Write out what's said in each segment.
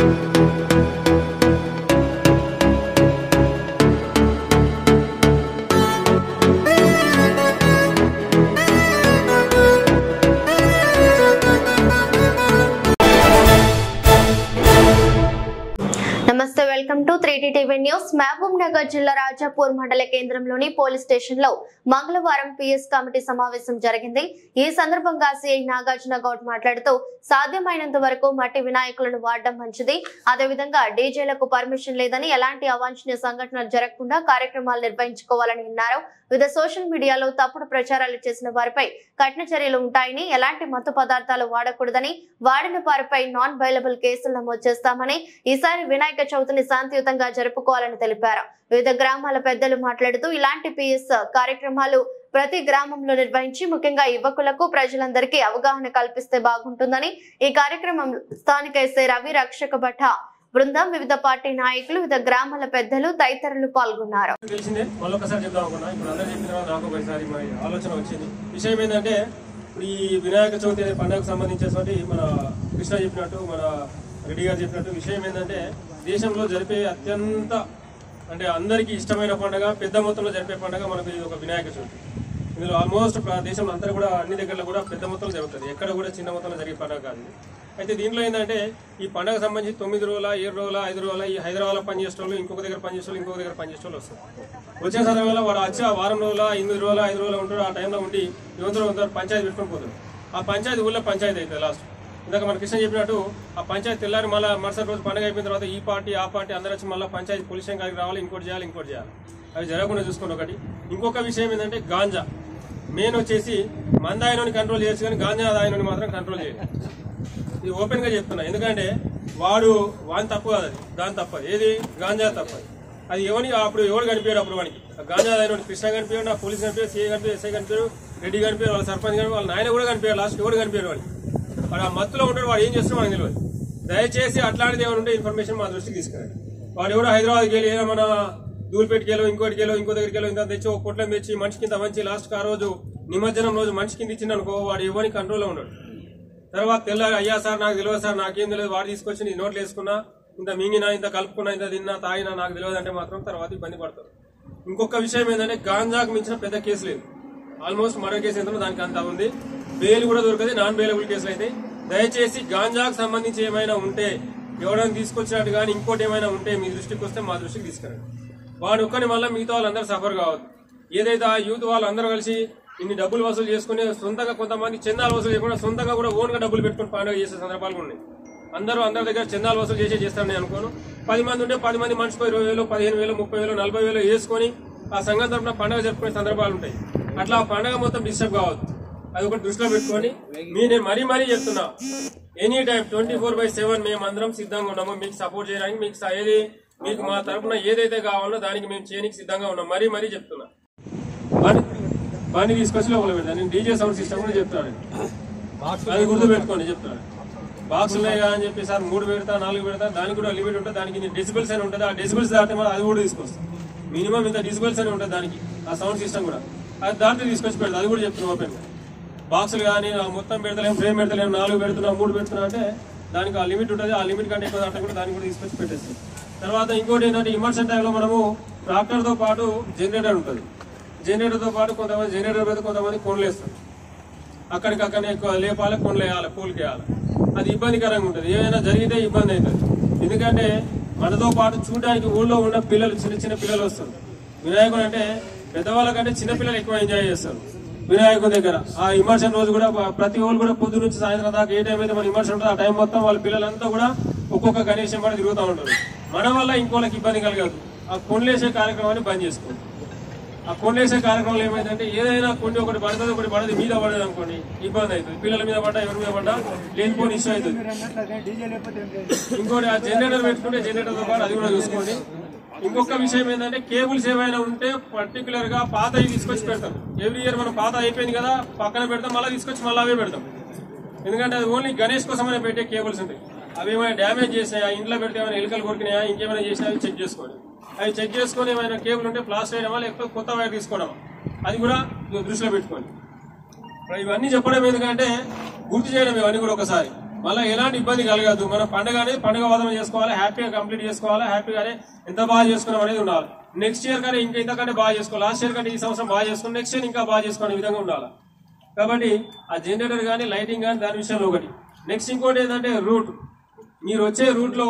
నమస్తే welcome to 3T TV news. Mahabubnagar జిల్లా రాజాపూర్ మండల కేంద్రంలోని పోలీస్ స్టేషన్ లో మంగళవారం పిఎస్ కమిటీ సమావేశం జరిగింది. ఈ సందర్భంగా సిఐ నాగార్జున గౌడ్ మాట్లాడుతూ సాధ్యమైనంత వరకు మట్టి వినాయకులను వాడడం మంచిది, అదేవిధంగా డీజేలకు పర్మిషన్ లేదని, ఎలాంటి అవాంఛనీయ సంఘటనలు జరగకుండా కార్యక్రమాలు నిర్వహించుకోవాలని అన్నారు. వివిధ సోషల్ మీడియాలో తప్పుడు ప్రచారాలు చేసిన వారిపై కఠిన చర్యలు ఉంటాయని, ఎలాంటి మత్తు పదార్థాలు వాడకూడదని, వాడిన వారిపై నాన్ బైలబుల్ కేసులు నమోదు చేస్తామని, ఈసారి వినాయక చవితిని శాంతియుతంగా జరుపుకోవాలని తెలిపారు. వివిధ గ్రామాల పెద్దలు మాట్లాడుతూ ఇలాంటి పిఎస్ కార్యక్రమాలు ప్రతి గ్రామంలో నిర్వహించి ముఖ్యంగా యువకులకు ప్రజలందరికీ అవగాహన కల్పిస్తే బాగుంటుందని, ఈ కార్యక్రమంలో స్థానిక ఎస్ఐ రవి, రక్షక భట్ట బృందం, వివిధ పార్టీ నాయకులు, వివిధ గ్రామాల పెద్దలు తదితరులు పాల్గొన్నారు. ఆలోచన వచ్చింది. విషయం ఏంటంటే ఇప్పుడు ఈ వినాయక చవితి అనే పండుగకు సంబంధించినటువంటి మన కృష్ణ చెప్పినట్టు, మన రెడ్డి గారు చెప్పినట్టు విషయం ఏంటంటే దేశంలో జరిపే అత్యంత అంటే అందరికీ ఇష్టమైన పండుగ, పెద్ద మొత్తంలో జరిపే పండుగ మనకు ఇది ఒక వినాయక చవితి. ఇందులో ఆల్మోస్ట్ దేశంలో అంతా కూడా అన్ని దగ్గరలో కూడా పెద్ద మొత్తంలో జరుగుతుంది, ఎక్కడ కూడా చిన్న మొత్తంలో జరిగే పండుగ కాదు. అయితే దీంట్లో ఏంటంటే ఈ పండుగ సంబంధించి 9 రోజుల, 7 రోజుల, 5 రోజుల ఈ హైదరాబాద్లో పనిచేసే వాళ్ళు, ఇంకొక దగ్గర పనిచేసే వాళ్ళు, ఇంకొక దగ్గర పనిచేసే వాళ్ళు వస్తారు. వచ్చే సమయంలో వాడు వచ్చి ఆ వారం రోజుల, 8 రోజుల, 5 రోజులు ఉంటాడు. ఆ టైంలో ఉండి యువతలో పంచాయతీ పెట్టుకొని పోతాడు. ఆ పంచాయతీ ఊళ్ళో పంచాయతీ అవుతుంది లాస్ట్. ఇందాక మన కృష్ణ చెప్పినట్టు ఆ పంచాయతీ తెల్లారి మళ్ళీ మరుసటి రోజు పండుగ అయిపోయిన తర్వాత ఈ పార్టీ ఆ పార్టీ అందరూ వచ్చి మళ్ళీ పంచాయతీ పోలీస్ స్టేషన్కి రావాలి, ఇంకోటి చేయాలి. అవి జరగకుండా చూసుకోండి ఒకటి. ఇంకొక విషయం ఏంటంటే గాంజా మెయిన్ వచ్చేసి మందాయినోని కంట్రోల్ చేయొచ్చు, కానీ గాంజా ఆయనని మాత్రం కంట్రోల్ చేయాలి. ఇది ఓపెన్గా చెప్తున్నా, ఎందుకంటే వాని తప్పు కాదు, అది దాని తప్పదు. ఏది గాంజా తప్పదు. అది అప్పుడు ఎవరు కనిపించాడు, అప్పుడు వానికి గాంజా ఆయన కృష్ణ కనిపించాడు, నా పోలీస్ కనిపించాడు, సిఐ కనిపించాడు, ఎస్ఐ కనిపించాడు, రెడ్డి కనిపించాడు, వాళ్ళ సర్పంచ్ కనిపించాడు, వాళ్ళ నాయన కూడా కనిపించాడు. లాస్ట్ ఎవరు కనిపించాడు వాడికి. వాడు ఆ మత్తులో ఉంటాడు, వాడు ఏం చేస్తాడో మనకు తెలియదు. దయచేసి అట్లాంటిది ఏమైనా ఉంటే ఇన్ఫర్మేషన్ మా దృష్టికి తీసుకురండి. వాడు ఎవడో హైదరాబాద్కి వెళ్ళి మన దూల్పేటకెళ్ళో ఇంకోటికి వెళ్ళో ఇంకో దగ్గరికి వెళ్ళో ఇంత తెచ్చి ఒక పొట్లం తెచ్చి మనిషికి ఇంత మంచి లాస్ట్కి ఆ రోజు నిమజ్జనం రోజు మనిషి కింద ఇచ్చింది అనుకో, వాడు ఎవరిని కంట్రోల్లో ఉన్నాడు. తర్వాత తెల్లారి అయ్యా సార్ నాకు తెలియదు సార్, నాకేం తెలియదు, వాడు తీసుకొచ్చి నీ నోట్లు వేసుకున్నా, ఇంత మింగినా, ఇంత కలుపుకున్నా, ఇంత తిన్నా, తాగినా నాకు తెలియదు అంటే మాత్రం తర్వాత ఇబ్బంది పడతారు. ఇంకొక విషయం ఏంటంటే గాంజాకు మించిన పెద్ద కేసు లేదు. ఆల్మోస్ట్ మరో కేసు ఎంతో దానికి అంతా ఉంది. బెయిల్ కూడా దొరకదు, నాన్ బెయిలబుల్ కేసులు అయితే. దయచేసి గాంజాకు సంబంధించి ఏమైనా ఉంటే, ఎవరైనా తీసుకొచ్చినట్టు కానీ ఇంకోటి ఏమైనా ఉంటే మీ దృష్టికి వస్తే మా దృష్టికి తీసుకురండి. వాడు ఒక్కని వల్ల మిగతా వాళ్ళందరూ సఫర్ కావద్దు. ఏదైతే ఆ యూత్ వాళ్ళందరూ కలిసి ఇన్ని డబ్బులు వసూలు చేసుకుని సొంతంగా కొంతమంది చందాలు వసూలు చేయకుండా సొంతంగా కూడా ఓన్ గా డబ్బులు పెట్టుకుని పండుగ చేసే సందర్భాలు ఉన్నాయి. అందరి దగ్గర చందాలు వసూలు చేస్తారని నేను అనుకోను. 10 మంది ఉంటే 10 మంది మనిషికి 20,000, 15,000, 30,000, 40,000 వేసుకొని ఆ సంఘం తరఫున పండుగ జరుపుకునే సందర్భాలు ఉంటాయి. అట్లా ఆ పండుగ మొత్తం డిస్టర్బ్ కావద్దు. అది ఒకటి దృష్టిలో పెట్టుకొని నేను మరీ చెప్తున్నా, ఎనీ టైం 24/7 మేము అందరం సిద్ధంగా ఉన్నాము మీకు సపోర్ట్ చేయడానికి. మీకు మా తరఫున ఏదైతే కావాలో దానికి మేము చేయడానికి సిద్ధంగా ఉన్నాం. మరీ చెప్తున్నా. బండి తీసుకొచ్చి లోపల పెడతాను. నేను డీజే సౌండ్ సిస్టమ్ కూడా చెప్తాను, అది గుర్తు పెట్టుకోండి చెప్తాను. బాక్స్ ఉన్నాయి కదా అని చెప్పి సార్ 3 పెడతా 4 పెడతా, దానికి కూడా లిమిట్ ఉంటుంది. దానికి డెసిబుల్స్ అని ఉంటుంది. ఆ డెసిబుల్స్ దాటితే అది కూడా తీసుకొస్తాం. మినిమం ఇంత డెసిబుల్స్ అని ఉంటుంది దానికి, ఆ సౌండ్ సిస్టమ్ కూడా. అది దాంట్లో తీసుకొచ్చి పెడతా, అది కూడా చెప్తున్నాం ఓపెన్. బాక్సులు కానీ మొత్తం పెడతలేము, ఫ్రేమ్ పెడతలేము, 4 పెడుతున్నా 3 పెడుతున్నా అంటే దానికి ఆ లిమిట్ ఉంటుంది. ఆ లిమిట్ కంటే ఎక్కువ దాంట్లో కూడా దాన్ని కూడా తీసుకొచ్చి పెట్టేస్తాం. తర్వాత ఇంకోటి ఏంటంటే ఇమర్షన్ టైంలో మనము ట్రాక్టర్తో పాటు జనరేటర్ ఉంటుంది. జనరేటర్తో పాటు కొంతమంది జనరేటర్ పెడితే కొంతమంది కొండలు వేస్తారు. అక్కడికక్కడనే లేపాలి, కొండలు వేయాలి, పూలకి వేయాలి. అది ఇబ్బందికరంగా ఉంటుంది. ఏమైనా జరిగితే ఇబ్బంది అవుతుంది. ఎందుకంటే మనతో పాటు చూడడానికి ఊళ్ళో ఉన్న పిల్లలు, చిన్న పిల్లలు వస్తారు. వినాయకుడు అంటే పెద్దవాళ్ళకంటే చిన్నపిల్లలు ఎక్కువ ఎంజాయ్ చేస్తారు వినాయకుడి దగ్గర. ఆ ఇమర్షన్ రోజు కూడా ప్రతి వాళ్ళు కూడా పొద్దు నుంచి సాయంత్రం దాకా ఏ టైం అయితే మన ఇమర్షన్ ఉంటుంది ఆ టైం మొత్తం వాళ్ళ పిల్లలంతా కూడా ఒక్కొక్క గణేశం కూడా తిరుగుతూ ఉంటారు. మన వల్ల ఇంకోళ్ళకి ఇబ్బంది కలగదు. ఆ కొండలేసే కార్యక్రమాన్ని బంద్ చేసుకోండి. ఆ కొండలేసే కార్యక్రమాలు ఏమైందంటే ఏదైనా కొన్ని ఒకటి పడుతుంది, ఒకటి పడదు, మీద పడదు అనుకోండి ఇబ్బంది అవుతుంది. పిల్లల మీద పడ్డా, ఎవరి మీద పడ్డా లేనిపోని ఇష్యూ అవుతుంది. ఇంకోటి ఆ జనరేటర్ పెట్టుకుంటే జనరేటర్తో పాటు అది కూడా చూసుకోండి. ఇంకొక విషయం ఏంటంటే కేబుల్స్ ఏమైనా ఉంటే పర్టికులర్ గా పాతవి తీసుకొచ్చి పెడతాం. ఎవ్రీ ఇయర్ మనం పాత అయిపోయింది కదా పక్కన పెడతాం, మళ్ళీ తీసుకొచ్చి మళ్ళీ అవే పెడతాం. ఎందుకంటే అది ఓన్లీ గణేష్ కోసమైనా పెట్టే కేబుల్స్ ఉంటాయి. అవి ఏమైనా డ్యామేజ్ చేసినాయా, ఇంట్లో పెడితే ఏమైనా ఎలుకలు కొరికినాయా, ఇంకేమైనా చేసినా అవి చెక్ చేసుకోండి. అవి చెక్ చేసుకుని ఏమైనా కేబుల్ ఉంటే ప్లాస్టర్ వేయడమా లేకపోతే కొత్త వైర్ తీసుకోవడమా అది కూడా దృష్టిలో పెట్టుకోండి. ఇవన్నీ చెప్పడం ఎందుకంటే గుర్తు చేయడం ఇవన్నీ కూడా ఒకసారి. మళ్ళీ ఎలాంటి ఇబ్బంది కలగదు. మన పండుగ అనేది పండుగ వాదన చేసుకోవాలి, హ్యాపీగా కంప్లీట్ చేసుకోవాలి, హ్యాపీగానే ఎంత బాగా చేసుకున్నాం అనేది ఉండాలి. నెక్స్ట్ ఇయర్ కానీ ఇంకా ఇంతకంటే బాగా చేసుకోవాలి, లాస్ట్ ఇయర్ కంటే ఈ సంవత్సరం బాగా చేసుకుని నెక్స్ట్ ఇయర్ ఇంకా బాగా చేసుకునే విధంగా ఉండాలి. కాబట్టి ఆ జనరేటర్ కానీ లైటింగ్ కానీ దాని విషయంలో ఒకటి. నెక్స్ట్ ఇంకోటి ఏంటంటే రూట్. మీరు వచ్చే రూట్ లో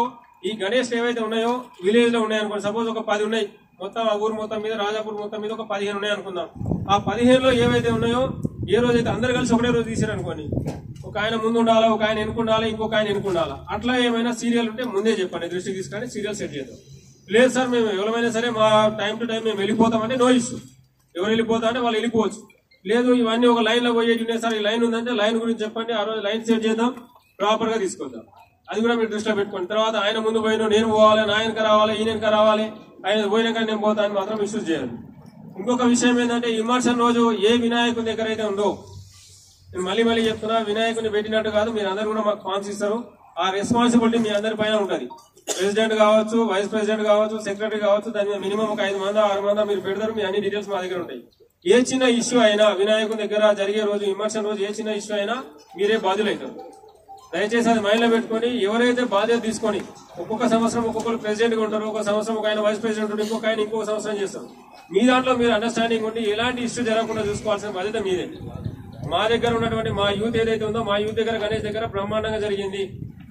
ఈ గణేష్ ఏవైతే ఉన్నాయో విలేజ్ లో ఉన్నాయి అనుకోండి, సపోజ్ ఒక 10 ఉన్నాయి మొత్తం ఆ ఊరు మొత్తం మీద, రాజాపూర్ మొత్తం మీద ఒక 15 ఉన్నాయి అనుకుందాం. ఆ 15లో ఏవైతే ఉన్నాయో ఏ రోజైతే అందరు కలిసి ఒకటే రోజు తీసారు అనుకోండి, ఒక ఆయన ముందు ఉండాలా, ఒక ఆయన ఎన్నుకుండాలా, ఇంకొక ఆయన ఎన్నుకుండాలా, అట్లా ఏమైనా సీరియల్ ఉంటే ముందే చెప్పండి, దృష్టికి తీసుకొని సీరియల్ సెట్ చేద్దాం. లేదు సార్ మేము ఎవరైనా సరే మా టైం టు టైం మేము వెళ్ళిపోతామంటే నో ఇష్యూ, ఎవరు వెళ్ళిపోతా అంటే వాళ్ళు వెళ్ళిపోవచ్చు. లేదు ఇవన్నీ ఒక లైన్ లో పోయేది ఉన్నాయి సార్, ఈ లైన్ ఉందంటే లైన్ గురించి చెప్పండి, ఆ రోజు లైన్ సెట్ చేద్దాం, ప్రాపర్ గా తీసుకొద్దాం. అది కూడా మీరు దృష్టిలో పెట్టుకోండి. తర్వాత ఆయన ముందు పోయిన నేను పోవాలి, నా వెనక రావాలి, ఈయన వెనక రావాలి, ఆయన పోయినాక నేను పోతాను మాత్రం ఇష్యూస్ చేయాలి. ఇంకొక విషయం ఏంటంటే ఇమర్షన్ రోజు ఏ వినాయకుని దగ్గర అయితే ఉందో, నేను మళ్ళీ మళ్ళీ చెప్తున్నా, వినాయకుని పెట్టినట్టు కాదు, మీరు అందరు కూడా మాకు ఫామ్స్ ఇస్తారు, ఆ రెస్పాన్సిబిలిటీ మీ అందరి పైన ఉంటుంది. ప్రెసిడెంట్ కావచ్చు, వైస్ ప్రెసిడెంట్ కావచ్చు, సెక్రటరీ కావచ్చు, దాని మీద మినిమం ఒక 5 మంది 6 మంది మీరు పెడతారు. మీ అన్ని డీటెయిల్స్ మా దగ్గర ఉంటాయి. ఏ చిన్న ఇష్యూ అయినా వినాయకుని దగ్గర జరిగే రోజు, ఇమర్షన్ రోజు ఏ చిన్న ఇష్యూ అయినా మీరే బాధ్యులవుతారు. దయచేసి అది మైండ్ లో పెట్టుకొని ఎవరైతే బాధ్యత తీసుకొని, ఒక్కొక్క సంవత్సరం ఒక్కొక్కరు ప్రెసిడెంట్ గా ఉంటారు, ఒక సంవత్సరం ఒక ఆయన వైస్ ప్రెసిడెంట్ ఉంటారు, ఇంకొక ఆయన ఇంకొక సంవత్సరం చేస్తారు. మీ దాంట్లో మీరు అండర్స్టాండింగ్ ఉండి ఎలాంటి ఇష్యూ జరగకుండా చూసుకోవాల్సిన బాధ్యత మీదే. మా దగ్గర ఉన్నటువంటి మా యూత్ ఏదైతే ఉందో, మా యూత్ దగ్గర గణేష్ దగ్గర బ్రహ్మాండంగా జరిగింది,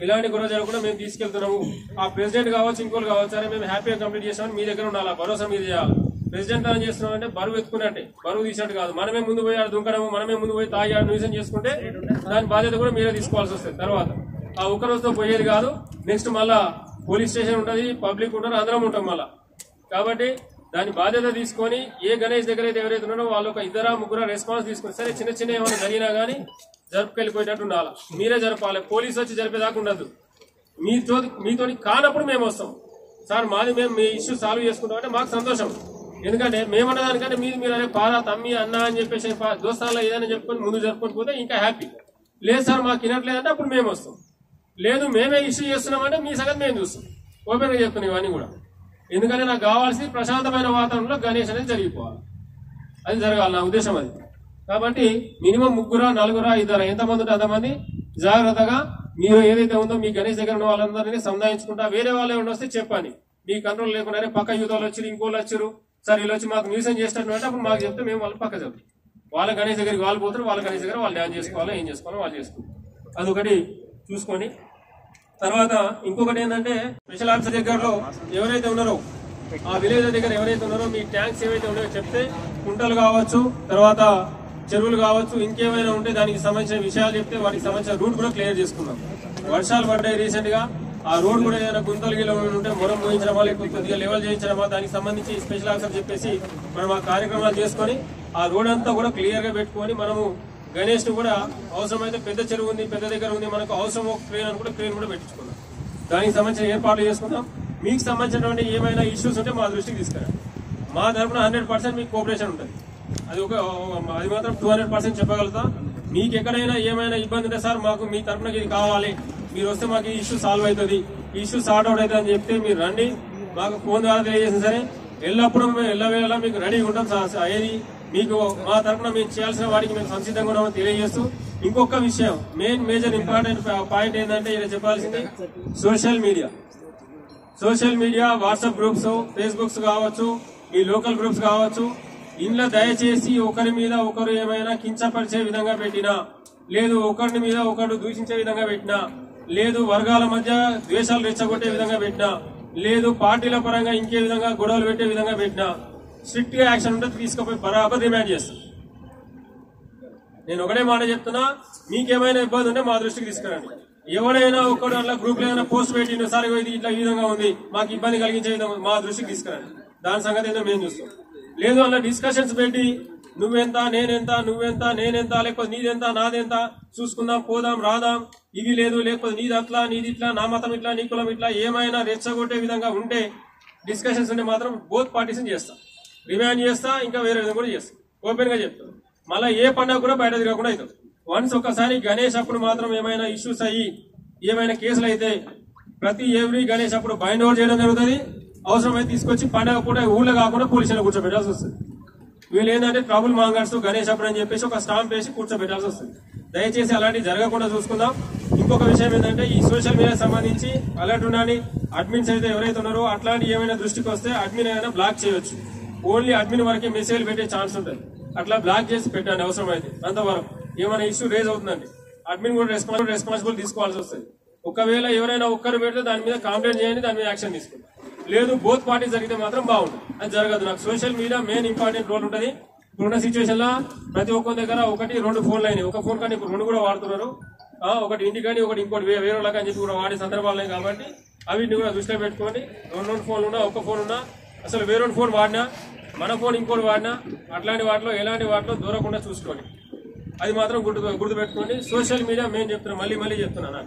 ఇలాంటి గొడవ జరగకుండా మేము తీసుకెళ్తున్నాము. ఆ ప్రెసిడెంట్ కావచ్చు, ఇంకోళ్ళు కావచ్చు, సరే మేము హ్యాపీగా కంప్లీట్ చేస్తామని మీ దగ్గర ఉండాలి, భరోసా మీరు చేయాలి. ప్రెసిడెంట్ అని చేస్తున్నాం అంటే బరువు ఎత్తుకున్నట్టే, బరువు తీసినట్టు కాదు. మనమే ముందు పోయి ఆడ దుంకడము, మనమే ముందు పోయి తాగి ఆడ న్యూసెన్స్ చేసుకుంటే దాని బాధ్యత కూడా మీరే తీసుకోవాల్సి వస్తుంది. తర్వాత ఆ ఒక్క రోజుతో పోయేది కాదు, నెక్స్ట్ మళ్ళా పోలీస్ స్టేషన్ ఉంటుంది, పబ్లిక్ ఉంటారు, అందరం ఉంటాం మళ్ళా. కాబట్టి దాని బాధ్యత తీసుకొని ఏ గణేష్ దగ్గర అయితే ఎవరైతే ఉన్నారో వాళ్ళు ఒక 2-3 రెస్పాన్స్ తీసుకొని, సరే చిన్న చిన్న ఏమైనా జరిగినా కానీ జరుపుకెళ్ళిపోయేటట్టు ఉండాలి. మీరే జరపాలి, పోలీసు వచ్చి జరిపేదాకా ఉండదు. మీతో కానప్పుడు మేము వస్తాం సార్, మాది మేము మీ ఇష్యూ సాల్వ్ చేసుకుంటాం అంటే మాకు సంతోషం. ఎందుకంటే మేమన్న దానికంటే మీరు అనే పారా తమ్మి అన్న అని చెప్పేసి దోస్తాల్లో ఏదైనా చెప్పుకొని ముందు జరుపుకొని పోతే ఇంకా హ్యాపీ. లేదు సార్ మాకు తినట్లేదంటే అప్పుడు మేము వస్తాం. లేదు మేమే ఇష్యూ చేస్తున్నామంటే మీ సంగతి మేము చూస్తాం. ఓపెన్ గా చెప్తున్నాం ఇవన్నీ కూడా. ఎందుకంటే నాకు కావాల్సింది ప్రశాంతమైన వాతావరణంలో గణేష్ అనేది జరిగిపోవాలి, అది జరగాలి నా ఉద్దేశం అది. కాబట్టి మినిమం 3, 4, 2 ఎంతమంది ఉంటే అంతమంది జాగ్రత్తగా మీరు ఏదైతే ఉందో మీ గణేష్ దగ్గర ఉన్న వాళ్ళందరినీ సంధాయించుకుంటా, వేరే వాళ్ళే వస్తే చెప్పండి. మీ కంట్రోల్ లేకుండా పక్క యూత్ వాళ్ళు వచ్చారు, ఇంకోళ్ళు వచ్చారు, సార్ వీళ్ళు వచ్చి మాకు న్యూసెన్స్ చేసినట్టు అంటే అప్పుడు మాకు చెప్తే మేము వాళ్ళు పక్క చెప్తాం. వాళ్ళ గణేష్ దగ్గరికి వాళ్ళు పోతారు, వాళ్ళ గణేష్ దగ్గర వాళ్ళు డ్యాన్స్ చేసుకోవాలో ఏం చేసుకోవాలో వాళ్ళు చేసుకుంటారు. అదొకటి చూసుకోండి. తర్వాత ఇంకొకటి ఏంటంటే స్పెషల్ ఆఫీసర్ దగ్గరలో ఎవరైతే ఉన్నారో, ఆ విలేజ్ దగ్గర ఎవరైతే ఉన్నారో మీ ట్యాంక్స్ ఏవైతే ఉన్నాయో చెప్తే, కుంటలు కావచ్చు, తర్వాత చెరువులు కావచ్చు, ఇంకేమైనా ఉంటే దానికి సంబంధించిన విషయాలు చెప్తే వాటికి సంబంధించిన రూట్ కూడా క్లియర్ చేసుకుందాం. వర్షాలు పడ్డాయి రీసెంట్ గా, ఆ రోడ్ కూడా ఏదైనా గుంతలు గీలో ఉంటే మొరం పోయించడమా, లేకపోతే కొద్దిగా లెవెల్ చేయించడమా, దానికి సంబంధించి స్పెషల్ ఆఫీసర్ చెప్పేసి మనం ఆ కార్యక్రమాలు చేసుకొని ఆ రోడ్ అంతా కూడా క్లియర్ గా పెట్టుకొని మనము గణేష్ ను కూడా అవసరమైతే పెద్ద చెరువు ఉంది, పెద్ద దగ్గర ఉంది, మనకు అవసరం ఒక క్రేన్ అనుకుంటే క్రేన్ కూడా పెట్టించుకుందాం. దానికి సంబంధించిన ఏర్పాట్లు చేసుకుందాం. మీకు సంబంధించినటువంటి ఏమైనా ఇష్యూస్ ఉంటే మా దృష్టికి తీసుకురండి. మా తరఫున 100% మీకు కోఆపరేషన్ ఉంటుంది. అది మాత్రం 200% చెప్పగలుగుతాం. మీకు ఎక్కడైనా ఏమైనా ఇబ్బంది ఉంటే సార్ మాకు మీ తరఫున ఇది కావాలి, మీరు వస్తే మాకు ఈ ఇష్యూ సాల్వ్ అవుతుంది, ఈ ఇష్యూ సార్ట్ అవుట్ అవుతుంది అని చెప్తే మీరు రండి, మాకు ఫోన్ ద్వారా తెలియజేసిన సరే ఎల్లప్పుడూ మేము ఎల్లవేళలా మీకు రెడీగా ఉంటాం. ఏది మీకు మా తరఫున మేము చేయాల్సిన వాటికి మేము సంసిద్ధంగా ఉన్నామని తెలియజేస్తూ, ఇంకొక విషయం మేజర్ ఇంపార్టెంట్ పాయింట్ ఏంటంటే ఇలా చెప్పాల్సింది, social media WhatsApp groups, Facebooks కావచ్చు, మీ లోకల్ గ్రూప్స్ కావచ్చు, ఇంట్లో దయచేసి ఒకరి మీద ఒకరు ఏమైనా కించపరిచే విధంగా పెట్టినా, లేదు ఒకరి మీద ఒకరు దూషించే విధంగా పెట్టినా, లేదు వర్గాల మధ్య ద్వేషాలు రెచ్చగొట్టే విధంగా పెట్టినా, లేదు పార్టీల పరంగా ఇంకే విధంగా గొడవలు పెట్టే విధంగా పెట్టినా స్ట్రిక్ట్ గా యాక్షన్ ఉంటే తీసుకుపోయి బరాబర్ రిమాండ్ చేస్తాం. నేను ఒకటే మాట చెప్తున్నా, మీకేమైనా ఇబ్బంది ఉంటే మా దృష్టికి తీసుకురండి. ఎవడైనా ఒకడు అట్లా గ్రూప్ లో ఏదైనా పోస్ట్ పెట్టి సార్ ఇది ఇట్లా ఈ విధంగా ఉంది, మాకు ఇబ్బంది కలిగించే విధంగా మా దృష్టికి తీసుకురండి. దాని సంగతి ఏదో మేము చూస్తాం. లేదు అలా డిస్కషన్స్ పెట్టి నువ్వెంత నేనెంత నువ్వెంత నేనెంత, లేకపోతే నీదెంత నాదెంత చూసుకుందాం, పోదాం రాదాం, ఇది లేదు, లేకపోతే నీది అట్లా నీది ఇట్లా, నా మతం ఇట్లా నీ కులం ఇట్లా ఏమైనా రెచ్చగొట్టే విధంగా ఉంటే డిస్కషన్స్ ఉంటే మాత్రం బోత్ పార్టీస్ చేస్తాం, రిమాండ్ చేస్తా, ఇంకా వేరే విధంగా కూడా చేస్తాం. ఓపెన్ గా చెప్తాం. మళ్ళీ ఏ పండుగ కూడా బయట తిరగకుండా అవుతాం. వన్స్ ఒకసారి గణేష్ అప్పుడు మాత్రం ఏమైనా ఇష్యూస్ అయ్యి ఏమైనా కేసులు అయితే ప్రతి ఎవ్రీ గణేష్ అప్పుడు బైండ్ ఓవర్ చేయడం జరుగుతుంది. అవసరమైతే తీసుకొచ్చి పండుగ పూట ఊళ్ళో కాకుండా పోలీసులు కూర్చోబెట్టాల్సి వస్తుంది. వీళ్ళు ఏంటంటే ట్రబుల్ మాంగర్స్ గణేష్ అప్పుడు అని చెప్పేసి ఒక స్టాంప్ వేసి కూర్చోబెట్టాల్సి వస్తుంది. దయచేసి అలాంటివి జరగకుండా చూసుకుందాం. ఇంకొక విషయం ఏంటంటే ఈ సోషల్ మీడియా సంబంధించి అలర్ట్ ఉండాలి. అడ్మిన్స్ అయితే ఎవరైతే ఉన్నారో అట్లాంటి ఏమైనా దృష్టికి వస్తే అడ్మిన్ అయినా బ్లాక్ చేయొచ్చు. ఓన్లీ అడ్మిన్ వరకే మెసేజ్ పెట్టే ఛాన్స్ ఉంటుంది. అట్లా బ్లాక్ చేసి పెట్టండి అవసరం అయితే. అంతవరకు ఏమైనా ఇష్యూ రేజ్ అవుతుందండి అడ్మిన్ కూడా రెస్పాన్సిబుల్ తీసుకోవాల్సి వస్తుంది. ఒకవేళ ఎవరైనా ఒక్కరు పెడితే దాని మీద కంప్లైంట్ చేయండి, దాని మీద యాక్షన్ తీసుకోండి. లేదు బోత్ పార్టీ జరిగితే మాత్రం బాగుంటుంది. అది జరగదు. నాకు social media main important role ఉంటుంది. ఇప్పుడున్న సిచ్యువేషన్ లో ప్రతి ఒక్కరి దగ్గర 1-2 ఫోన్లు అయినాయి. ఒక ఫోన్ కానీ ఇప్పుడు 2 కూడా వాడుతున్నారు. ఒకటి ఇంటి కానీ ఒకటి ఇంకోటి వేరే అని చెప్పి కూడా వాడే సందర్భాలు కాబట్టి అవిటిని కూడా దృష్టిలో పెట్టుకోండి. 2 ఫోన్లు ఉన్నా ఒక ఫోన్ ఉన్నా అసలు వేరే ఫోన్ వాడినా మన ఫోన్ ఇంకోటి వాడినా అట్లాంటి వాటిలో ఎలాంటి వాటిలో దూరకుండా చూసుకోండి. అది మాత్రం గుర్తుపెట్టుకోండి. సోషల్ మీడియా మేము చెప్తున్నాం, మళ్ళీ చెప్తున్నాను.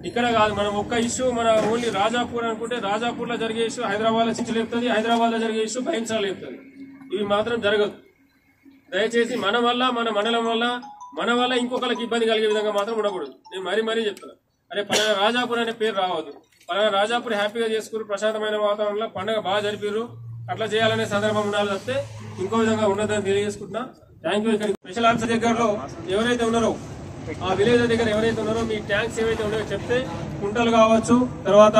ఇక్కడ కాదు మనం ఒక్క ఇష్యూ మన ఓన్లీ రాజాపూర్ అనుకుంటే రాజాపూర్ లో జరిగే ఇష్యూ హైదరాబాద్ లో చిచ్చు లేపుతుంది, హైదరాబాద్ లో జరిగే ఇష్యూ భయంసాలు లేపుతుంది. ఇవి మాత్రం జరగదు. దయచేసి మన వల్ల మన మండలం వల్ల మన వల్ల ఇంకొకరికి ఇబ్బంది కలిగే విధంగా మాత్రం ఉండకూడదు. నేను మరీ చెప్తున్నా. అరే పలానా రాజాపూర్ అనే పేరు రావద్దు. పలానా రాజాపూర్ హ్యాపీగా చేసుకుని ప్రశాంతమైన వాతావరణంలో పండుగ బాగా జరిపారు అట్లా చేయాలనే సందర్భం ఉండాలి తప్పితే ఇంకో విధంగా ఉండదని తెలియజేసుకుంటున్నా. Thank you. ఇక్కడ స్పెషల్ ఆఫీసర్ దగ్గరలో ఎవరైతే ఉన్నారో ఆ విలేజ్ దగ్గర ఎవరైతే ఉన్నారో మీ ట్యాంక్స్ ఏవైతే ఉన్నాయో చెప్తే కుంటలు కావచ్చు, తర్వాత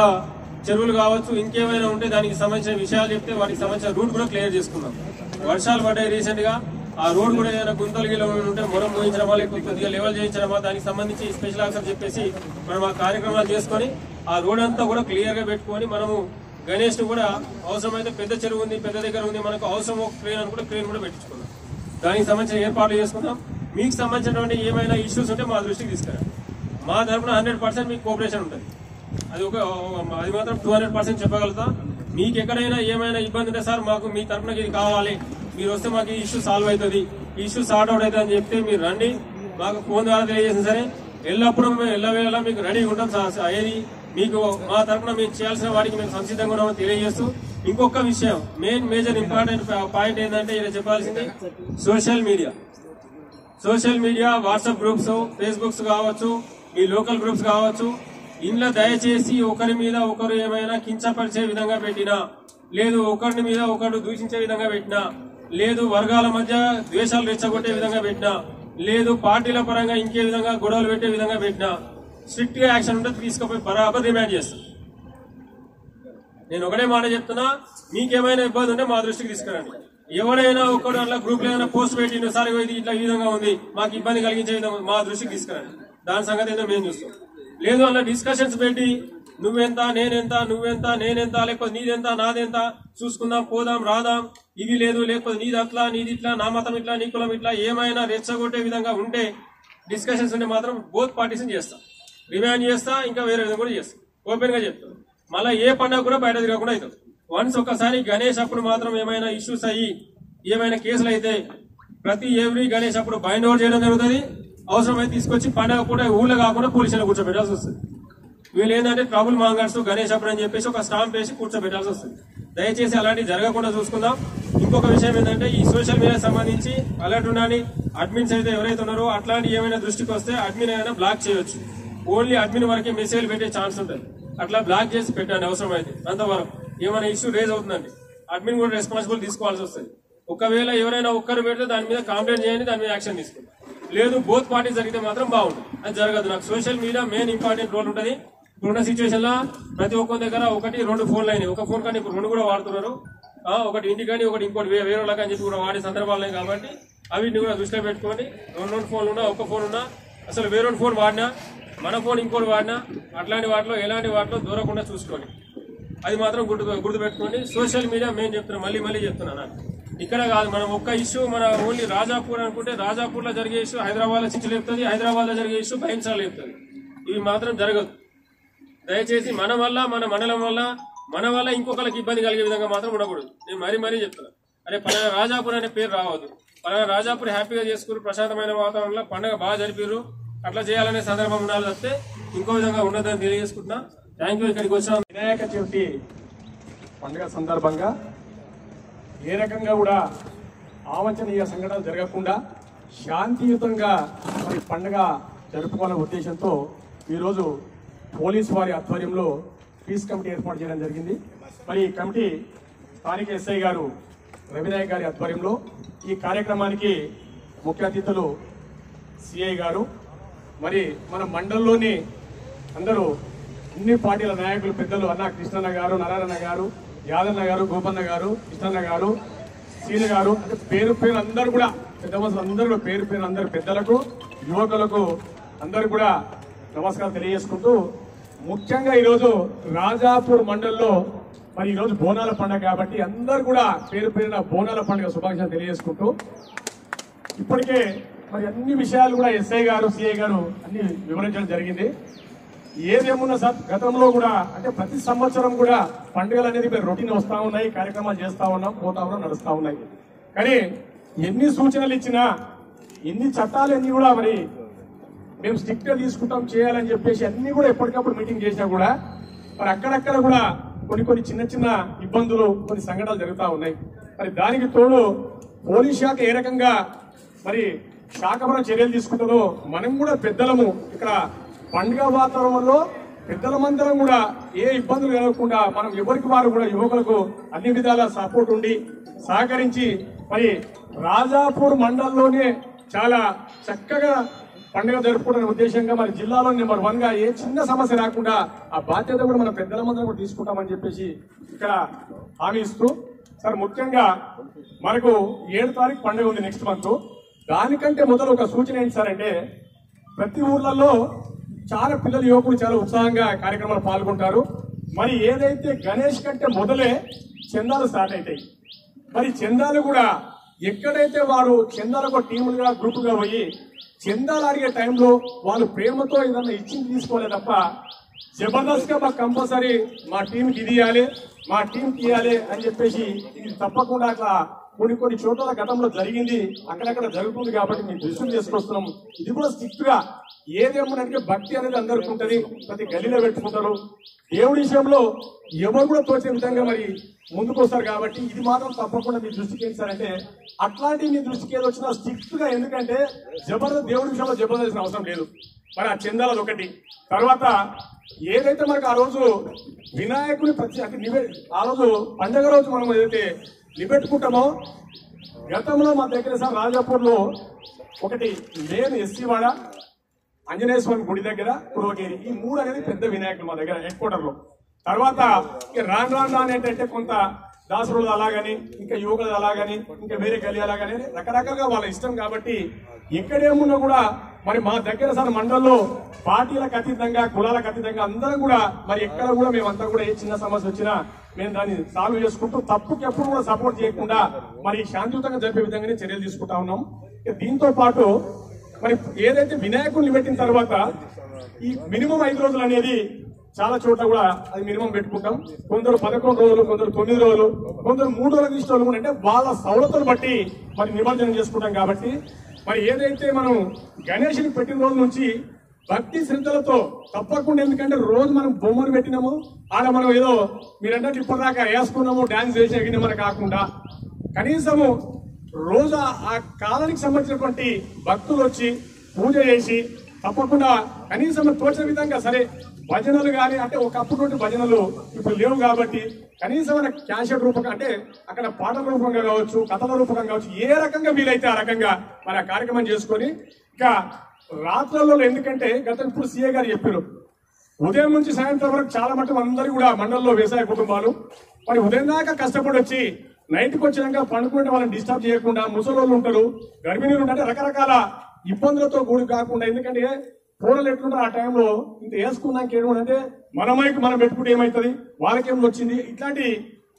చెరువులు కావచ్చు, ఇంకేమైనా ఉంటే దానికి సంబంధించిన విషయాలు చెప్తే వాటికి సంబంధించిన రూట్ కూడా క్లియర్ చేసుకుందాం. వర్షాలు పడ్డాయి రీసెంట్ గా. ఆ రోడ్ కూడా ఏదైనా గుంతలు గిలో ఉంటే మొరం మోయించడమా లేకపోతే కొద్దిగా లెవెల్ చేయించడమా దానికి సంబంధించి స్పెషల్ ఆఫీసర్ చెప్పేసి మనం ఆ కార్యక్రమాలు చేసుకుని ఆ రోడ్ అంతా కూడా క్లియర్ గా పెట్టుకుని మనము గణేష్ ను కూడా అవసరమైతే పెద్ద చెరువు ఉంది, పెద్ద దగ్గర ఉంది, మనకు అవసరం ఒక క్రేన్ అని కూడా క్రేన్ కూడా పెట్టించుకున్నాం. దానికి సంబంధించిన ఏర్పాట్లు చేసుకుందాం. మీకు సంబంధించినటువంటి ఏమైనా ఇష్యూస్ ఉంటే మా దృష్టికి తీసుకురా. మా తరఫున 100% మీకు కోఆపరేషన్ ఉంటుంది. అది మాత్రం 200% చెప్పగలుగుతా. మీకు ఎక్కడైనా ఏమైనా ఇబ్బంది ఉంటే సార్ మాకు మీ తరఫున ఇది కావాలి, మీరు వస్తే మాకు ఈ ఇష్యూ సాల్వ్ అవుతుంది, ఈ ఇష్యూ సార్ట్ అవుట్ అవుతుంది అని చెప్తే మీరు రండి. మాకు ఫోన్ ద్వారా తెలియజేసిన సరే ఎల్లప్పుడూ మేము ఎల్లవేళలా మీకు రెడీగా ఉంటాం. ఏది మీకు మా తరఫున మేము చేయాల్సిన వాటికి మేము సంసిద్ధంగా ఉన్నామని తెలియజేస్తూ ఇంకొక విషయం మేజర్ ఇంపార్టెంట్ పాయింట్ ఏంటంటే ఇలా చెప్పాల్సింది social media WhatsApp groups, Facebooks కావచ్చు, మీ లోకల్ గ్రూప్స్ కావచ్చు, ఇంట్లో దయచేసి ఒకరి మీద ఒకరు ఏమైనా కించపరిచే విధంగా పెట్టినా, లేదు ఒకరి మీద ఒకరు దూషించే విధంగా పెట్టినా, లేదు వర్గాల మధ్య ద్వేషాలు రెచ్చగొట్టే విధంగా పెట్టినా, లేదు పార్టీల పరంగా ఇంకే విధంగా గొడవలు పెట్టే విధంగా పెట్టినా స్ట్రిక్ట్ గా యాక్షన్ ఉంటే తీసుకుపోయి బరాబర్ రిమాండ్ చేస్తాం. నేను ఒకటే మాట చెప్తున్నా, మీకేమైనా ఇబ్బంది ఉంటే మా దృష్టికి తీసుకురండి. ఎవరైనా ఒక్కడు అట్లా గ్రూప్ లో ఏదైనా పోస్ట్ పెట్టి సరే ఇది ఇట్లా ఈ విధంగా ఉంది మాకు ఇబ్బంది కలిగించే విధంగా మా దృష్టికి తీసుకురండి. దాని సంగతి ఏదో మేము చూస్తాం. లేదు అలా డిస్కషన్స్ పెట్టి నువ్వెంత నేనెంత నువ్వెంత నేనెంత లేకపోతే నీదెంత నాదెంత చూసుకుందాం పోదాం రాదాం ఇవి లేదు, లేకపోతే నీది అట్లా నీది ఇట్లా నా మతం ఇట్లా నీ కులం ఇట్లా ఏమైనా రెచ్చగొట్టే విధంగా ఉంటే డిస్కషన్స్ ఉంటే మాత్రం బోత్ పార్టీస్ చేస్తా, రిమాండ్ చేస్తా, ఇంకా వేరే విధంగా కూడా చేస్తా. ఓపెన్ గా చెప్తాను. మళ్ళీ ఏ పండుగ కూడా బయట తిరగకుండా అవుతుంది. వన్స్ ఒక్కసారి గణేష్ అప్పుడు మాత్రం ఏమైనా ఇష్యూస్ అయ్యి ఏమైనా కేసులు అయితే ప్రతి ఎవ్రీ గణేష్ అప్పుడు బైండ్ ఓవర్ చేయడం జరుగుతుంది. అవసరమైతే తీసుకొచ్చి పండుగ కూడా ఊళ్ళో కాకుండా పోలీసులు కూర్చోబెట్టాల్సి వస్తుంది. వీళ్ళు ఏంటంటే ట్రబుల్ మాంగర్స్ గణేష్ అప్పుడు అని చెప్పేసి ఒక స్టాంప్ వేసి కూర్చోబెట్టాల్సి వస్తుంది. దయచేసి అలాంటివి జరగకుండా చూసుకుందాం. ఇంకొక విషయం ఏంటంటే ఈ సోషల్ మీడియా సంబంధించి అలర్ట్ ఉండాలి. అడ్మిన్స్ అయితే ఎవరైతే ఉన్నారో అట్లాంటి ఏమైనా దృష్టికి వస్తే అడ్మిన్ అయినా బ్లాక్ చేయొచ్చు. ఓన్లీ అడ్మిన్ వరకే మెసేజ్ పెట్టే ఛాన్స్ ఉంటుంది. అట్లా బ్లాక్ చేసి పెట్టండి అవసరం అయితే. అంతవరకు ఏమైనా ఇష్యూ రేజ్ అవుతుందండి అడ్మిన్ కూడా రెస్పాన్సిబుల్ తీసుకోవాల్సి వస్తుంది. ఒకవేళ ఎవరైనా ఒక్కరు పెడితే దాని మీద కంప్లైంట్ చేయండి, దాని మీద యాక్షన్ తీసుకుంటాం. లేదు బోత్ పార్టీ జరిగితే మాత్రం బాగుంటుంది. అది జరగదు. నాకు social media main important role ఉంటుంది. ఇప్పుడున్న సిచ్యువేషన్ లో ప్రతి ఒక్కరి దగ్గర 1-2 ఫోన్లు అయినాయి. ఒక ఫోన్ కానీ ఇప్పుడు 2 కూడా వాడుతున్నారు. ఒకటి ఇంటి కానీ ఒకటి ఇంకోటి వేరే అని చెప్పి కూడా వాడే సందర్భాలు కాబట్టి అవిటిని కూడా దృష్టిలో పెట్టుకోండి. 2 ఫోన్లు ఉన్నా ఒక ఫోన్ ఉన్నా అసలు వేరే ఫోన్ వాడినా మన ఫోన్ ఇంకోటి వాడినా అట్లాంటి వాటిలో ఎలాంటి వాటిలో దూరకుండా చూసుకోండి. అది మాత్రం గుర్తుపెట్టుకోండి. సోషల్ మీడియా మేము చెప్తున్నాం, మళ్ళీ చెప్తున్నాను. ఇక్కడ కాదు మనం ఒక్క ఇష్యూ మన ఓన్లీ రాజాపూర్ అనుకుంటే రాజాపూర్ లో జరిగే ఇష్యూ హైదరాబాద్ లో చిచ్చు లేపుతుంది, హైదరాబాద్ లో జరిగే ఇష్యూ భయంసాలు లేపుతుంది. ఇవి మాత్రం జరగదు. దయచేసి మన వల్ల మన మండలం వల్ల మన వల్ల ఇంకొకరికి ఇబ్బంది కలిగే విధంగా మాత్రం ఉండకూడదు. నేను మరీ చెప్తున్నా. అరే పలానా రాజాపూర్ అనే పేరు రావద్దు. పలానా రాజాపూర్ హ్యాపీగా చేసుకుని ప్రశాంతమైన వాతావరణంలో పండుగ బాగా జరిపారు అట్లా చేయాలనే సందర్భం ఉండాలి తప్పితే ఇంకో విధంగా ఉండదని తెలియజేసుకుంటున్నా. Thank you. ఇక్కడికి వచ్చాం. వినాయక చవితి పండుగ సందర్భంగా ఏ రకంగా కూడా ఆవంచనీయ సంఘటనలు జరగకుండా శాంతియుతంగా మరి పండుగ జరుపుకోవాలనే ఉద్దేశంతో ఈరోజు పోలీసు వారి ఆధ్వర్యంలో పీస్ కమిటీ ఏర్పాటు చేయడం జరిగింది. మరి ఈ కమిటీ స్థానిక ఎస్ఐ గారు రవినాయక్ గారి ఆధ్వర్యంలో ఈ కార్యక్రమానికి ముఖ్య అతిథులు సిఐ గారు, మరి మన మండలంలోని అందరూ అన్ని పార్టీల నాయకులు పెద్దలు అన్న కృష్ణన్న గారు, నారాయణ గారు, యాదన్న గారు, గోపన్న గారు, కృష్ణన్న గారు, సీన గారు, అంటే పేరు పేరు అందరూ కూడా పెద్ద మనుషులు అందరూ పేరు పేరు అందరు పెద్దలకు, యువకులకు అందరూ కూడా నమస్కారం తెలియజేసుకుంటూ, ముఖ్యంగా ఈరోజు రాజాపూర్ మండలంలో మరి ఈరోజు బోనాల పండుగ కాబట్టి అందరూ కూడా పేరు పేరున బోనాల పండుగ శుభాకాంక్షలు తెలియజేసుకుంటూ, ఇప్పటికే మరి అన్ని విషయాలు కూడా ఎస్ఐ గారు, సిఐ గారు అన్ని వివరించడం జరిగింది. ఏదేమున్నా సార్ గతంలో కూడా అంటే ప్రతి సంవత్సరం కూడా పండుగలు అనేది మీరు రొటీన్ వస్తూ ఉన్నాయి, కార్యక్రమాలు చేస్తూ ఉన్నాం, పోతా ఉన్నాం, నడుస్తూ ఉన్నాయి. కానీ ఎన్ని సూచనలు ఇచ్చినా, ఎన్ని చట్టాలు అన్ని కూడా మరి మేము స్ట్రిక్ట్ గా తీసుకుంటాం చేయాలని చెప్పేసి అన్ని కూడా ఎప్పటికప్పుడు మీటింగ్ చేసినా కూడా మరి అక్కడక్కడ కూడా కొన్ని చిన్న చిన్న ఇబ్బందులు, కొన్ని సంఘటనలు జరుగుతూ ఉన్నాయి. మరి దానికి తోడు పోలీస్ శాఖ ఏ రకంగా మరి శాఖపర చర్యలు తీసుకుంటుందో మనం కూడా పెద్దలము ఇక్కడ పండుగ వాతావరణంలో పెద్దలమందరం కూడా ఏ ఇబ్బందులు కలగకుండా మనం ఎవరికి వారు కూడా యువకులకు అన్ని విధాల సపోర్ట్ ఉండి సహకరించి మరి రాజాపూర్ మండలంలోనే చాలా చక్కగా పండుగ జరుపుకోవడానికి ఉద్దేశంగా మరి జిల్లాలో నెంబర్ 1 గా ఏ చిన్న సమస్య రాకుండా ఆ బాధ్యత కూడా మన పెద్దలమందరం కూడా తీసుకుంటామని చెప్పేసి ఇక్కడ హామీ ఇస్తూ, సార్ ముఖ్యంగా మనకు 7వ తారీఖు పండుగ ఉంది నెక్స్ట్ మంత్. దానికంటే మొదలు ఒక సూచన ఏంటి సార్ అంటే, ప్రతి ఊర్లలో చాలా పిల్లలు, యువకులు చాలా ఉత్సాహంగా కార్యక్రమాలు పాల్గొంటారు. మరి ఏదైతే గణేష్ కంటే మొదలే చందాలు స్టార్ట్ అవుతాయి. మరి చందాలు కూడా ఎక్కడైతే వారు చందాలకు టీములుగా గ్రూపుగా పోయి చందాలు అడిగే టైంలో వాళ్ళు ప్రేమతో ఏదన్నా ఇచ్చింది తీసుకోలే తప్ప జబర్దస్త్ గా మాకు కంపల్సరీ మా టీంకి ఇది ఇవ్వాలి, మా టీంకి ఇవ్వాలి అని చెప్పేసి ఇది తప్పకుండా అట్లా కొన్ని చోట్ల గతంలో జరిగింది, అక్కడక్కడ జరుగుతుంది. కాబట్టి మేము దృష్టిని చేసుకొస్తున్నాం. ఇది కూడా స్ట్రిక్ట్ గా ఏదేమోనంటే భక్తి అనేది అందరికీ ఉంటది, ప్రతి గల్లీలో పెట్టుకుంటారు. దేవుడి విషయంలో ఎవరు కూడా తోచే విధంగా మరి ముందుకు వస్తారు. కాబట్టి ఇది మాత్రం తప్పకుండా మీ దృష్టికి ఏంటి సార్ అంటే, అట్లాంటి మీ దృష్టికి ఏది వచ్చినా స్ట్రిక్ట్ గా, ఎందుకంటే జబర్దస్త్ దేవుడి విషయంలో జబర్దస్త్ అవసరం లేదు. మరి ఆ చందాలది ఒకటి. తర్వాత ఏదైతే మనకు ఆ రోజు వినాయకుడి ఆ రోజు పండుగ రోజు మనం ఏదైతే నిబెట్టుకుంటామో, గతంలో మా దగ్గర సార్ రాజాపూర్ లో ఒకటి మెయిన్ ఎస్సీవాడ, ఆంజనేయ స్వామి గుడి దగ్గర, కురవకేరి, ఈ 3 అనేది పెద్ద వినాయకులు మా దగ్గర హెడ్ క్వార్టర్ లో. తర్వాత రాను ఏంటంటే కొంత దాసరులు అలాగని, ఇంకా యువకులు అలాగని, ఇంకా వేరే గలి అలాగని రకరకాలుగా వాళ్ళ ఇష్టం. కాబట్టి ఎక్కడేమున్నా కూడా మరి మా దగ్గర సార్ మండలంలో పార్టీలకు అతీతంగా, కులాలకు అతీతంగా అందరం కూడా మరి ఎక్కడ కూడా మేమంతా కూడా ఏ చిన్న సమస్య వచ్చినా మేము దాన్ని సాల్వ్ చేసుకుంటూ తప్పుకి ఎప్పుడు కూడా సపోర్ట్ చేయకుండా మరి శాంతియుతంగా జరిపే విధంగానే చర్యలు తీసుకుంటా ఉన్నాం. దీంతో పాటు మరి ఏదైతే వినాయకుడిని పెట్టిన తర్వాత ఈ మినిమం 5 రోజులు అనేది చాలా చోట్ల కూడా అది మినిమం పెట్టుకుంటాం. కొందరు 11 రోజులు, కొందరు 9 రోజులు, కొందరు 3 రోజులకు ఇష్టం వాళ్ళు అంటే వాళ్ళ సౌలతులు బట్టి మరి నిమజ్జనం చేసుకుంటాం. కాబట్టి మరి ఏదైతే మనం గణేషుని పెట్టిన రోజు నుంచి భక్తి శ్రద్ధలతో తప్పకుండా, ఎందుకంటే రోజు మనం బొమ్మను పెట్టినాము, ఆడ మనం ఏదో మీరంటే ఇప్పటిదాకా వేసుకున్నాము, డాన్స్ చేసిన మనం కాకుండా కనీసము రోజు ఆ కాలానికి సంబంధించినటువంటి భక్తులు వచ్చి పూజ చేసి తప్పకుండా కనీసం తోచిన విధంగా, సరే భజనలు కానీ అంటే ఒకప్పుడు భజనలు ఇప్పుడు లేవు కాబట్టి కనీసం క్యాషెట్ రూపంగా అంటే అక్కడ పాటల రూపంగా కావచ్చు, కథల రూపంగా కావచ్చు, ఏ రకంగా వీలైతే ఆ రకంగా మరి ఆ కార్యక్రమం చేసుకొని ఇంకా రాత్రులలో, ఎందుకంటే ఇప్పుడు సీఏ గారు చెప్పారు ఉదయం నుంచి సాయంత్రం వరకు చాలా మటుకు అందరూ కూడా మండలంలో వ్యవసాయ కుటుంబాలు మరి ఉదయం దాకా కష్టపడి వచ్చి నైట్కి వచ్చినాక పండుకుంటే వాళ్ళని డిస్టర్బ్ చేయకుండా, ముసలోళ్ళు ఉంటారు, గర్భిణీలు ఉంటారు, రకరకాల ఇబ్బందులతో కూడి కాకుండా, ఎందుకంటే పూరలు ఎట్లుంటారు ఆ టైంలో ఇంత వేసుకున్నాక ఏమంటే మన మైకు మనం పెట్టుకుంటే ఏమవుతుంది, వాళ్ళకేం వచ్చింది, ఇట్లాంటి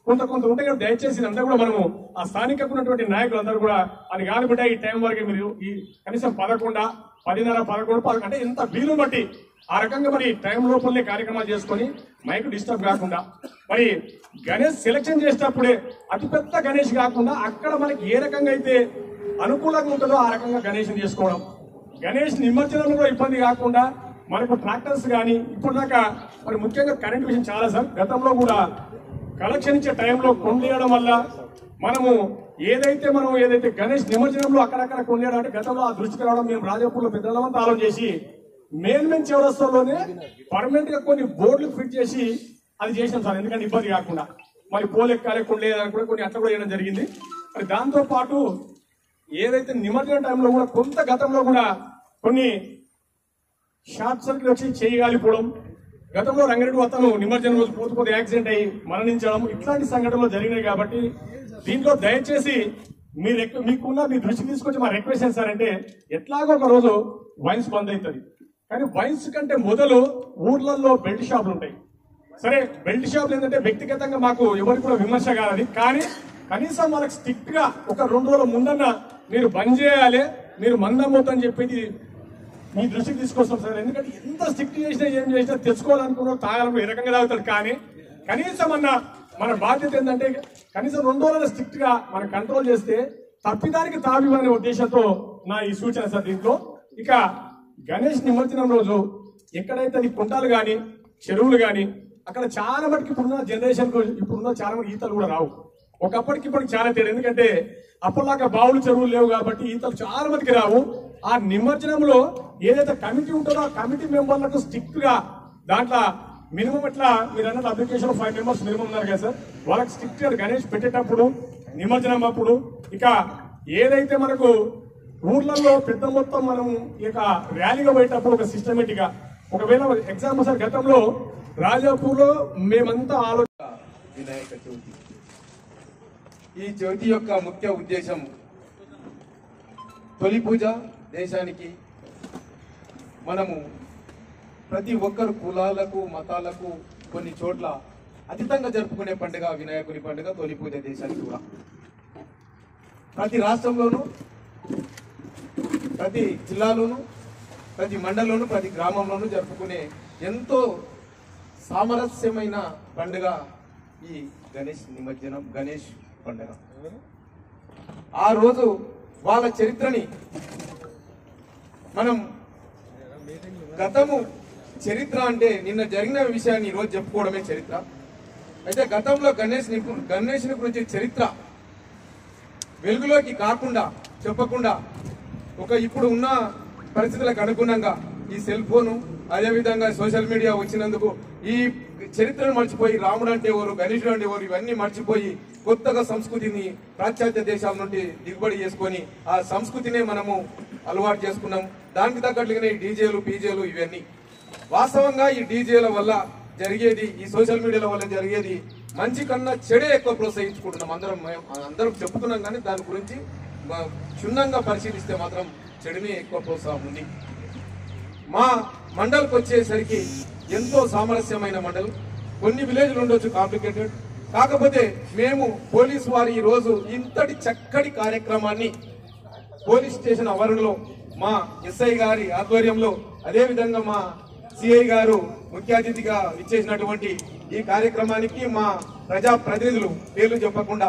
కొంత ఉంటాయి కదా. దయచేసి అంతా కూడా మనము ఆ స్థానికంగా ఉన్నటువంటి నాయకులందరూ కూడా అది కాని బిడ్డ ఈ టైం వరకు మీరు ఈ కనీసం 11, 10:30, 11 అంటే ఎంత వీలు బట్టి ఆ రకంగా మరి టైం లోపలనే కార్యక్రమాలు చేసుకొని మైక్ డిస్టర్బ్ కాకుండా మరి గణేష్ సెలెక్షన్ చేసేటప్పుడే అతిపెద్ద గణేష్ కాకుండా అక్కడ మనకి ఏ రకంగా అయితే అనుకూలంగా ఉంటుందో ఆ రకంగా గణేష్ చేసుకోవడం, గణేష్ నిమజ్జనంలో కూడా ఇబ్బంది కాకుండా మనకు ట్రాక్టర్స్ కానీ ఇప్పటిదాకా మరి ముఖ్యంగా కరెంట్ విషయం చాలా సార్. గతంలో కూడా కలెక్షన్ ఇచ్చే టైంలో కొండేయడం వల్ల మనము ఏదైతే గణేష్ నిమజ్జనంలో అక్కడక్కడ కొండేయడం అంటే గతంలో ఆ దృష్టికి రావడం మేము రాజాపూర్లో పెద్దలంతా ఆలోచన చేసి మెయిన్ చౌరస్తాలోనే పర్మనెంట్ గా కొన్ని బోర్డులు ఫిట్ చేసి అది చేసినాం సార్. ఎందుకంటే ఇబ్బంది కాకుండా మరి పోలు ఎక్కాలి కొండేయాలని కూడా కొన్ని అట్లా కూడా చేయడం జరిగింది. మరి దాంతో పాటు ఏదైతే నిమజ్జన టైంలో కూడా కొంత గతంలో కూడా కొన్ని షార్ట్ సర్క్యూట్ వచ్చి చేయి గాలిపోవడం, గతంలో రంగారెడ్డి అతను నిమజ్జనం రోజు పోతే యాక్సిడెంట్ అయ్యి మరణించడం, ఇట్లాంటి సంఘటనలు జరిగినాయి. కాబట్టి దీంట్లో దయచేసి మీకున్న మీ దృష్టి తీసుకొచ్చి మా రిక్వెస్ట్ ఏం సార్ అంటే, ఎట్లాగో ఒక రోజు వైన్స్ బంద్ అవుతుంది, కానీ వైన్స్ కంటే మొదలు ఊర్లలో బెల్ట్ షాపులు ఉంటాయి. సరే, బెల్ట్ షాపులు ఏంటంటే వ్యక్తిగతంగా మాకు ఎవరికి కూడా విమర్శ కాదని, కానీ కనీసం వాళ్ళకి స్ట్రిక్ట్ గా ఒక 2 రోజుల ముందన్న మీరు బంద్ చేయాలి, మీరు మందమ్మొద్దని చెప్పేది మీ దృష్టికి తీసుకొస్తాం సార్. ఎందుకంటే ఎంత స్ట్రిక్ట్ చేసినా ఏం చేసినా తెచ్చుకోవాలనుకున్నా తాగాలను ఏ రకంగా తాగుతాడు, కానీ కనీసం మన బాధ్యత ఏంటంటే కనీసం 2 రోజులు స్ట్రిక్ట్ గా మనం కంట్రోల్ చేస్తే తప్పిదానికి తావివ్వనే ఉద్దేశంతో నా ఈ సూచన సార్. దీంట్లో ఇక గణేష్ నిమజ్జనం రోజు ఎక్కడైతే ఈ కుంటాలు కానీ చెరువులు కానీ అక్కడ చాలా మటుకు ఇప్పుడున్న జనరేషన్ ఇప్పుడున్న చాలా మంది ఈతలు కూడా రావు. ఒకప్పటికి ఇప్పటికి చాలా తేడా, ఎందుకంటే అప్పటిలాగా బావులు చెరువులు లేవు కాబట్టి ఈతలు చాలా మందికి రావు. ఆ నిమజ్జనంలో ఏదైతే కమిటీ ఉంటుందో ఆ కమిటీ మెంబర్లకు స్ట్రిక్ట్ గా దాంట్లో మినిమం ఎట్లా మీరు అన్నట్టు అప్లికేషన్ 5 మెంబర్స్ మినిమం ఉన్నారు కదా సార్, వాళ్ళకి స్ట్రిక్ట్ గా గణేష్ పెట్టేటప్పుడు నిమజ్జనం అప్పుడు ఇక ఏదైతే మనకు ఊర్లలో పెద్ద మొత్తం మనం ఇక ర్యాలీగా పోయేటప్పుడు ఒక సిస్టమేటిక్ గా ఒకవేళ ఎగ్జాంపుల్ సార్, గతంలో రాజాపూర్ లో మేమంతా వినాయక చవితి. ఈ చవితి యొక్క ముఖ్య ఉద్దేశం తొలి పూజ. దేశానికి మనము ప్రతి ఒక్కరు కులాలకు మతాలకు కొన్ని చోట్ల అతీతంగా జరుపుకునే పండుగ వినాయకుని పండుగ తొలి పూజ దేశానికి కూడా. ప్రతి రాష్ట్రంలోనూ, ప్రతి జిల్లాలోనూ, ప్రతి మండలంలోనూ, ప్రతి గ్రామంలోనూ జరుపుకునే ఎంతో సామరస్యమైన పండుగ ఈ గణేష్ నిమజ్జనం, గణేష్ పండుగ. ఆ రోజు వాళ్ళ చరిత్రని మనం గతము చరిత్ర అంటే నిన్న జరిగిన విషయాన్ని ఈరోజు చెప్పుకోవడమే చరిత్ర. అయితే గతంలో గణేష్ని గురించి చరిత్ర వెలుగులోకి కాకుండా చెప్పకుండా ఇప్పుడు ఉన్న పరిస్థితులకు అనుగుణంగా ఈ సెల్ ఫోను అదేవిధంగా సోషల్ మీడియా వచ్చినందుకు ఈ చరిత్రను మర్చిపోయి రాముడు అంటే ఎవరు, గణేశుడు అంటే ఎవరు ఇవన్నీ మర్చిపోయి కొత్తగా సంస్కృతిని పాశ్చాత్య దేశాల నుండి దిగుబడి చేసుకొని ఆ సంస్కృతినే మనము అలవాటు చేసుకున్నాం. దానికి తగ్గట్లుగానే ఈ డీజేలు పీజేలు ఇవన్నీ. వాస్తవంగా ఈ డీజేల వల్ల జరిగేది, ఈ సోషల్ మీడియాల వల్ల జరిగేది మంచి కన్నా చెడే ఎక్కువ ప్రోత్సహించుకుంటున్నాం. అందరం చెప్పుతున్నాం, కానీ దాని గురించి క్షుణ్ణంగా పరిశీలిస్తే మాత్రం చెడునే ఎక్కువ ప్రోత్సాహం ఉంది. మా మండలికి వచ్చేసరికి ఎంతో సామరస్యమైన మండలం. కొన్ని విలేజ్లు ఉండొచ్చు కాంప్లికేటెడ్, కాకపోతే మేము పోలీసు వారు ఈ రోజు ఇంతటి చక్కటి కార్యక్రమాన్ని పోలీస్ స్టేషన్ ఆవరణలో మా ఎస్ఐ గారి ఆధ్వర్యంలో, అదేవిధంగా మా సిఐ గారు ముఖ్య అతిథిగా ఇచ్చేసినటువంటి ఈ కార్యక్రమానికి మా ప్రజా ప్రతినిధులు పేర్లు చెప్పకుండా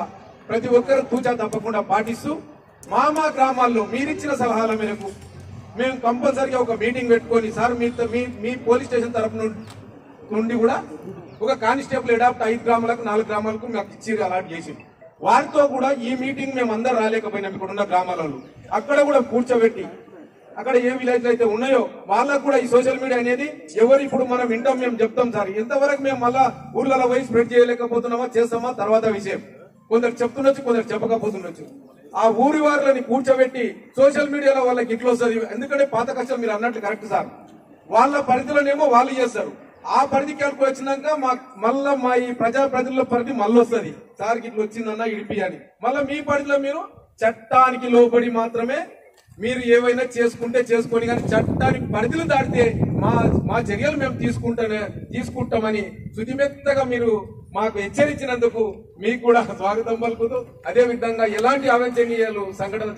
ప్రతి ఒక్కరు తూచా తప్పకుండా పాటిస్తూ మా గ్రామాల్లో మీరిచ్చిన సలహాల మేరకు మేము కంపల్సరీగా ఒక మీటింగ్ పెట్టుకొని, సార్ మీ పోలీస్ స్టేషన్ తరఫు నుండి కూడా ఒక కానిస్టేబుల్ అడాప్ట్ 5 గ్రామాలకు 4 గ్రామాలకు మాకు ఇచ్చి అలాట్ చేసి, వారితో కూడా ఈ మీటింగ్ మేము అందరు రాలేకపోయినాం. ఇక్కడున్న గ్రామాలలో అక్కడ కూడా కూర్చోబెట్టి, అక్కడ ఏ విలేజ్లు అయితే ఉన్నాయో వాళ్ళకు కూడా ఈ సోషల్ మీడియా అనేది ఎవరు ఇప్పుడు మనం వింటాం, మేము చెప్తాం సార్, ఎంతవరకు మేము మళ్ళా ఊర్లలో పోయి స్ప్రెడ్ చేయలేకపోతున్నామా చేస్తామా తర్వాత విషయం. కొందరు చెప్తుండొచ్చు, కొందరు చెప్పకపోతుండొచ్చు. ఆ ఊరి వారిని కూర్చోబెట్టి సోషల్ మీడియాలో వాళ్ళకి ఇట్లా వస్తుంది. ఎందుకంటే పాత కష్టం మీరు అన్నట్టు కరెక్ట్ సార్, వాళ్ళ పరిధిలోనేమో వాళ్ళు చేస్తారు. ఆ పరిధికి వచ్చినాక మళ్ళా మా ఈ ప్రజాప్రతినిధుల పరిధి మళ్ళీ వస్తుంది, సార్కి ఇట్లా వచ్చిందన్నా ఇడిపి అని. మళ్ళీ మీ పరిధిలో మీరు చట్టానికి లోబడి మాత్రమే మీరు ఏవైనా చేసుకుంటే చేసుకొని, కానీ చట్టానికి పరిధులు దాటితే మా చర్యలు మేము తీసుకుంటామని శుతిమెత్తగా మీరు మాకు హెచ్చరించినందుకు మీకు కూడా స్వాగతం పలుకుతూ, అదే విధంగా ఎలాంటి అవాంఛనీయాలు సంఘటనలు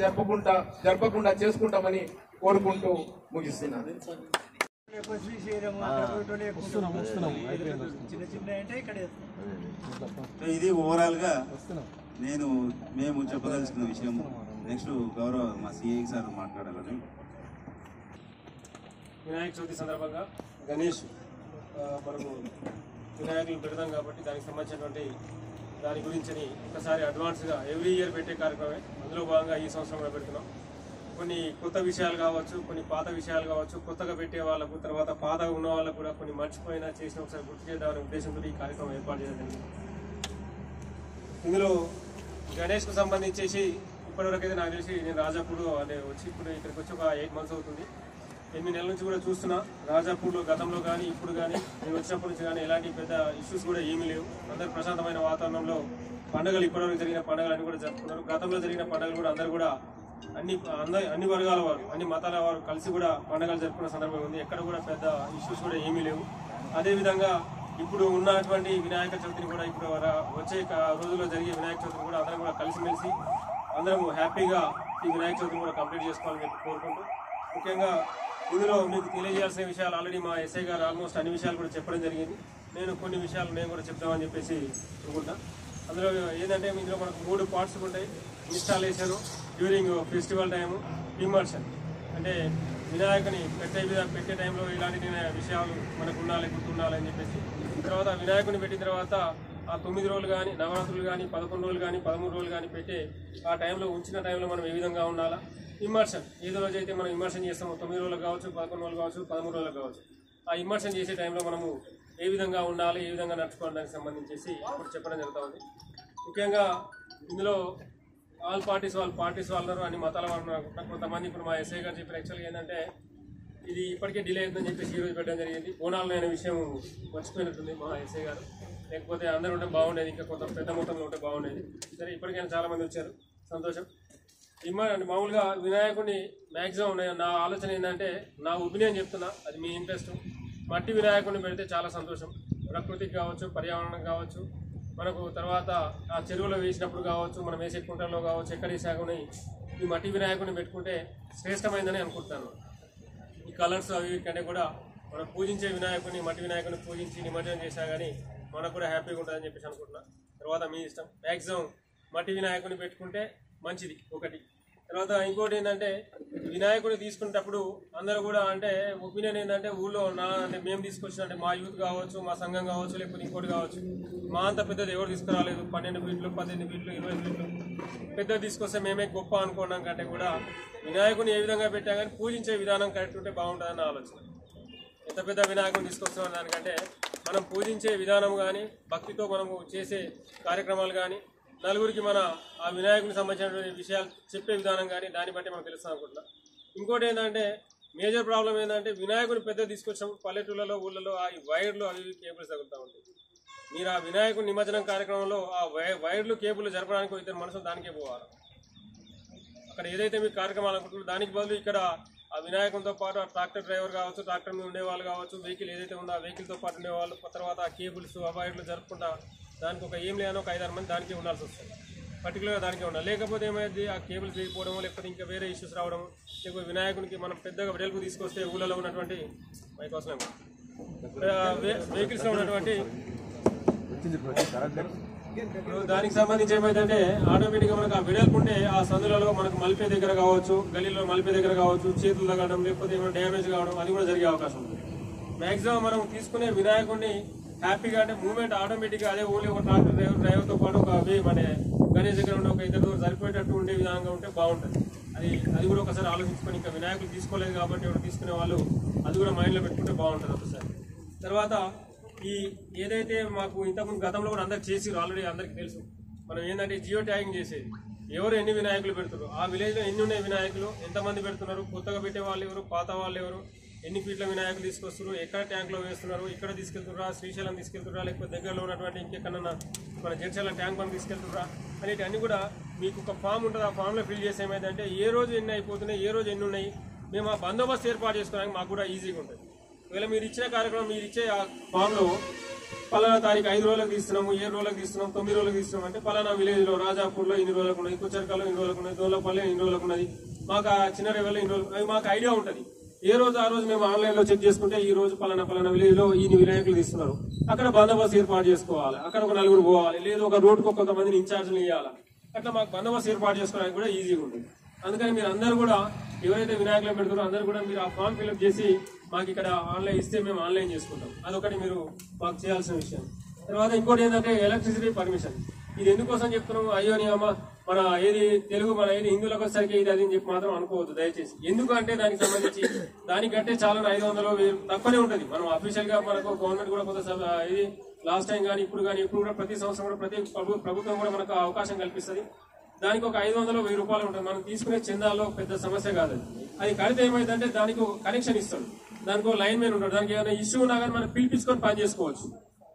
జరపకుండా చేసుకుంటామని కోరుకుంటూ ముగిస్తున్నాను. ఇది ఓవరాల్ గా మేము చెప్పదలుచుకున్న విషయం. నెక్స్ట్ గౌరవ మా సిఐ సార్ మాట్లాడాలని. వినాయక చవితి సందర్భంగా గణేష్ మనము వినాయకులు పెడతాం కాబట్టి దానికి సంబంధించినటువంటి దాని గురించి ఒకసారి అడ్వాన్స్గా ఎవ్రీ ఇయర్ పెట్టే కార్యక్రమమే. అందులో భాగంగా ఈ సంవత్సరం కూడా పెడుతున్నాం. కొన్ని కొత్త విషయాలు కావచ్చు, కొన్ని పాత విషయాలు కావచ్చు, కొత్తగా పెట్టే వాళ్ళకు, తర్వాత పాతగా ఉన్న వాళ్ళకు కూడా కొన్ని మర్చిపోయినా చేసిన ఒకసారి గుర్తు చేద్దామనే ఉద్దేశంతో ఈ కార్యక్రమం ఏర్పాటు చేయడం జరిగింది. ఇందులో గణేష్కు సంబంధించేసి ఇప్పటివరకు అయితే నాకు తెలిసి నేను రాజాపూర్ అంటే వచ్చి ఇప్పుడు ఇక్కడికి వచ్చి ఒక 8 months అవుతుంది. 8 నెలల నుంచి కూడా చూస్తున్నా. రాజాపూర్లో గతంలో కానీ ఇప్పుడు కానీ నేను వచ్చినప్పటి నుంచి కానీ ఎలాంటి పెద్ద ఇష్యూస్ కూడా ఏమీ లేవు. అందరూ ప్రశాంతమైన వాతావరణంలో పండుగలు ఇప్పటివరకు జరిగిన పండుగలన్నీ కూడా జరుపుకున్నారు. గతంలో జరిగిన పండుగలు కూడా అందరూ కూడా అన్ని వర్గాల వారు, అన్ని మతాల వారు కలిసి కూడా పండుగలు జరుపుకున్న సందర్భం ఉంది. ఎక్కడ కూడా పెద్ద ఇష్యూస్ కూడా ఏమీ లేవు. అదేవిధంగా ఇప్పుడు ఉన్నటువంటి వినాయక చవితిని కూడా ఇప్పుడు వచ్చే రోజుల్లో జరిగే వినాయక చవితిని కూడా అందరం కూడా కలిసిమెలిసి అందరం హ్యాపీగా ఈ వినాయక చవితిని కూడా కంప్లీట్ చేసుకోవాలని చెప్పి కోరుకుంటూ, ముఖ్యంగా ఇందులో మీకు తెలియజేయాల్సిన విషయాలు ఆల్రెడీ మా ఎస్ఐ గారు ఆల్మోస్ట్ అన్ని విషయాలు కూడా చెప్పడం జరిగింది. నేను కొన్ని విషయాలు నేను కూడా చెప్తామని చెప్పేసి అనుకుంటా. అందులో ఏంటంటే ఇందులో మనకు 3 పార్ట్స్ ఉంటాయి. Installation during festival time, immersion అంటే వినాయకుని పెట్టే టైంలో ఇలాంటి విషయాలు మనకు ఉండాలి, గుర్తుండాలని చెప్పేసి. తర్వాత వినాయకుని పెట్టిన తర్వాత ఆ 9 రోజులు కానీ, నవరాత్రులు కానీ, 11 రోజులు కానీ, 13 రోజులు కానీ పెట్టే ఆ టైంలో ఉంచిన టైంలో మనం ఏ విధంగా ఉండాలా. ఇమర్షన్ ఏదో రోజైతే మనం ఇమర్షన్ చేస్తామో 9 రోజులు కావచ్చు, 11 రోజులు కావచ్చు, 13 రోజులు కావచ్చు, ఆ ఇమర్షన్ చేసే టైంలో మనము ఏ విధంగా ఉండాలి, ఏ విధంగా నడుచుకోవడానికి సంబంధించేసి ఇప్పుడు చెప్పడం జరుగుతూ ఉంది. ముఖ్యంగా ఇందులో ఆల్ పార్టీస్ వాళ్ళు అన్ని మతాల వాళ్ళు కొంతమంది ఇప్పుడు మా ఎస్ఐ గారు చెప్పిన యాక్చువల్గా ఏంటంటే ఇది ఇప్పటికే డిలే అవుతుందని చెప్పేసి ఈరోజు పెట్టడం జరిగింది. బోనాలు అనే విషయం మర్చిపోయినట్టుంది మా ఎస్ఐ గారు. లేకపోతే అందరూ ఉంటే బాగుండేది, ఇంకా కొంత పెద్ద మొత్తంలో ఉంటే బాగుండేది. సరే, ఇప్పటికైనా చాలామంది వచ్చారు, సంతోషం. అంటే మామూలుగా వినాయకుడిని మ్యాక్సిమం నా ఆలోచన ఏంటంటే, నా ఒపీనియన్ చెప్తున్నా, అది మీ ఇంట్రెస్ట్. మట్టి వినాయకుడిని పెడితే చాలా సంతోషం. ప్రకృతికి కావచ్చు, పర్యావరణం కావచ్చు, మనకు తర్వాత ఆ చెరువులో వేసినప్పుడు కావచ్చు, మనం వేసే కుంటల్లో కావచ్చు, ఎక్కడ వేసాకుని ఈ మట్టి వినాయకుడిని పెట్టుకుంటే శ్రేష్టమైందని అనుకుంటున్నాను. ఈ కలర్స్ అవి కంటే కూడా మనం పూజించే వినాయకుడిని, మట్టి వినాయకుడిని పూజించి నిమజ్జనం చేసినా కానీ మనకు కూడా హ్యాపీగా ఉంటుందని చెప్పేసి అనుకుంటున్నాను. తర్వాత మీ ఇష్టం. మ్యాక్సిమం మట్టి వినాయకుడిని పెట్టుకుంటే మంచిది ఒకటి. తర్వాత ఇంకోటి ఏంటంటే, వినాయకుడిని తీసుకునేటప్పుడు అందరూ కూడా అంటే ఒపీనియన్ ఏంటంటే, ఊళ్ళో అంటే మేము తీసుకొచ్చిన అంటే మా యూత్ కావచ్చు, మా సంఘం కావచ్చు, లేకపోతే ఇంకోటి కావచ్చు, మా అంత పెద్దది ఎవరు తీసుకురాలేదు. 12 ఫీట్లు, 18 ఫీట్లు, 20 ఫీట్లు పెద్దది తీసుకొస్తే మేమే గొప్ప అనుకోవడం కంటే కూడా వినాయకుని ఏ విధంగా పెట్టా కానీ పూజించే విధానం కరెక్ట్ ఉంటే బాగుంటుందన్న ఆలోచన. ఎంత పెద్ద వినాయకుని తీసుకొస్తున్నాం దానికంటే మనం పూజించే విధానం కానీ, భక్తితో మనము చేసే కార్యక్రమాలు కానీ, నలుగురికి మన ఆ వినాయకునికి సంబంధించినటువంటి విషయాలు చెప్పే విధానం కానీ దాన్ని బట్టి మనం తెలుస్తాం అనుకుంటున్నాం. ఇంకోటి ఏంటంటే, మేజర్ ప్రాబ్లం ఏంటంటే, వినాయకుని పెద్ద తీసుకొచ్చాం పల్లెటూళ్ళలో, ఊళ్ళలో ఆ వైర్లు అవి కేబుల్స్ తగులుతూ ఉంటాయి. మీరు ఆ వినాయకుని నిమజ్జనం కార్యక్రమంలో ఆ వైర్లు కేబుల్ జరపడానికి 2 మనుషులు దానికే పోవాలి. అక్కడ ఏదైతే మీకు కార్యక్రమాలు అనుకుంటున్నారో దానికి బదులు ఇక్కడ ఆ వినాయకునితో పాటు ఆ ట్రాక్టర్ డ్రైవర్ కావచ్చు, ట్రాక్టర్ మీద ఉండేవాళ్ళు కావచ్చు, వెహికల్ ఏదైతే ఉందో ఆ వెహికల్తో పాటు ఉండేవాళ్ళు, తర్వాత ఆ కేబుల్స్ ఆ వైర్లు జరుపుకుంటా దానికి ఒక ఏం లేదో ఒక 5-6 మంది దానికే ఉండాల్సి వస్తుంది. పర్టికులర్గా దానికే ఉండాలి. లేకపోతే ఏమైంది, ఆ కేబుల్స్ వేయకపోవడము, లేకపోతే ఇంకా వేరే ఇష్యూస్ రావడం, లేకపోతే వినాయకునికి మనం పెద్దగా వెడల్పు తీసుకొస్తే ఊళ్ళలో ఉన్నటువంటి వెహికల్స్లో ఉన్నటువంటి దానికి సంబంధించి ఏమైందంటే ఆటోమేటిక్గా మనకు ఆ వెడల్పు ఉంటే ఆ సందులలో మనకు మలిపే దగ్గర కావచ్చు, గలీలో మలిపే దగ్గర కావచ్చు, చేతులు తగ్గడం, లేకపోతే ఏమైనా డ్యామేజ్ కావడం అది కూడా జరిగే అవకాశం ఉంది. మ్యాక్సిమం మనం తీసుకునే వినాయకుడిని హ్యాపీగా అంటే మూవ్మెంట్ ఆటోమేటిక్గా అదే ఓన్లీ ఒక ట్రాక్టర్ డ్రైవర్తో పాటు ఒక మన గణేష్ దగ్గర ఉండే ఒక 2 సరిపోయేటట్టు ఉండే విధంగా ఉంటే బాగుంటుంది. అది కూడా ఒకసారి ఆలోచించుకొని, ఇంకా వినాయకులు తీసుకోలేదు కాబట్టి ఎవరు తీసుకునే వాళ్ళు అది కూడా మైండ్లో పెట్టుకుంటే బాగుంటుంది ఒకసారి. తర్వాత ఈ ఏదైతే మాకు ఇంతకుముందు గతంలో కూడా అందరికి చేసిరు, ఆల్రెడీ అందరికీ తెలుసు. మనం ఏంటంటే జియో ట్యాగింగ్ చేసేది, ఎవరు ఎన్ని వినాయకులు పెడుతున్నారు, ఆ విలేజ్లో ఎన్ని ఉన్నాయి వినాయకులు, ఎంతమంది పెడుతున్నారు, కొత్తగా పెట్టే వాళ్ళు ఎవరు, పాత వాళ్ళు ఎవరు, ఎన్ని ఫీట్ల వినాయకులు తీసుకొస్తున్నారు, ఎక్కడ ట్యాంక్లో వేస్తున్నారు, ఇక్కడ తీసుకెళ్తుర్రా, శ్రీశైలం తీసుకెళ్తుర్రా, లేకపోతే దగ్గరలో ఉన్నటువంటి ఇంకెక్కడన్నా మన జడ్చర్ల ట్యాంక్ బండ్ తీసుకెళ్తుర్రా అనేటి అన్ని కూడా మీకు ఒక ఫామ్ ఉంటుంది. ఆ ఫామ్లో ఫిల్ చేసి ఏమైందంటే ఏ రోజు ఎన్ని అయిపోతున్నాయి, ఏ రోజు ఎన్ని ఉన్నాయి, మేము ఆ బందోబస్తు ఏర్పాటు చేసుకోవడానికి మాకు కూడా ఈజీగా ఉంటుంది. ఒకవేళ మీరు ఇచ్చిన కార్యక్రమం మీరు ఇచ్చే ఆ ఫామ్లో పలానా తారీఖు 5 రోజులకు తీస్తున్నాము, 7 రోజులకు తీస్తున్నాం, 9 రోజులకు తీస్తున్నాం అంటే పలానా విలేజ్లో రాజాపూర్లో 2 రోజులకు ఉన్నది, కుచ్చర్కల్లో 2 రోజులకు ఉన్నది, దోలపల్లి 2 రోజులకు ఉన్నది, మాకు ఆ చిన్న రేవల్లో 2 రోజులు, అవి మాకు ఐడియా ఉంటుంది. ఏ రోజు ఆ రోజు మేము ఆన్లైన్లో చెక్ చేసుకుంటే ఈ రోజు పలానా విలేజ్లో ఇన్ని వినాయకులు తీస్తున్నారు, అక్కడ బందోబస్తు ఏర్పాటు చేసుకోవాలి, అక్కడ ఒక 4 పోవాలి, లేదు ఒక రోడ్డుకు కొంతమందిని ఇన్ఛార్జ్లు ఇవ్వాలి. అట్లా మాకు బందోబస్తు ఏర్పాటు చేసుకోవడానికి కూడా ఈజీగా ఉంటుంది. అందుకని మీరు అందరూ కూడా ఎవరైతే వినాయకులు పెడతారో అందరూ కూడా మీరు ఆ ఫామ్ ఫిల్అప్ చేసి మాకు ఇక్కడ ఆన్లైన్ ఇస్తే మేము ఆన్లైన్ చేసుకుంటాం. అదొకటి మీరు మాకు చేయాల్సిన విషయం. తర్వాత ఇంకోటి ఏంటంటే ఎలక్ట్రిసిటీ పర్మిషన్. ఇది ఎందుకోసం చెప్తున్నాము, అయ్యో నీ అమ్మ మన ఏది తెలుగు మన ఏది హిందువులకు వచ్చేసరికి ఇది అది అని చెప్పి మాత్రం అనుకోవద్దు దయచేసి. ఎందుకంటే దానికి సంబంధించి దానికంటే చాలా 500 తక్కువనే ఉంటుంది. మనం అఫీషియల్ గా మనకు గవర్నమెంట్ కూడా కొంత ఇది లాస్ట్ టైం కానీ ఇప్పుడు కూడా ప్రతి సంవత్సరం కూడా ప్రతి ప్రభుత్వం కూడా మనకు అవకాశం కల్పిస్తుంది. దానికి ఒక 500 1000 రూపాయలు ఉంటుంది. మనం తీసుకునే చందాలో పెద్ద సమస్య కాదు. అది కడితే ఏమైందంటే దానికి ఒక కనెక్షన్ ఇస్తాడు, దానికి ఒక లైన్ మ్యాన్ ఉంటాడు, దానికి ఏదైనా ఇష్యూ ఉన్నా కానీ మనం పిలిపించుకొని పని చేసుకోవచ్చు.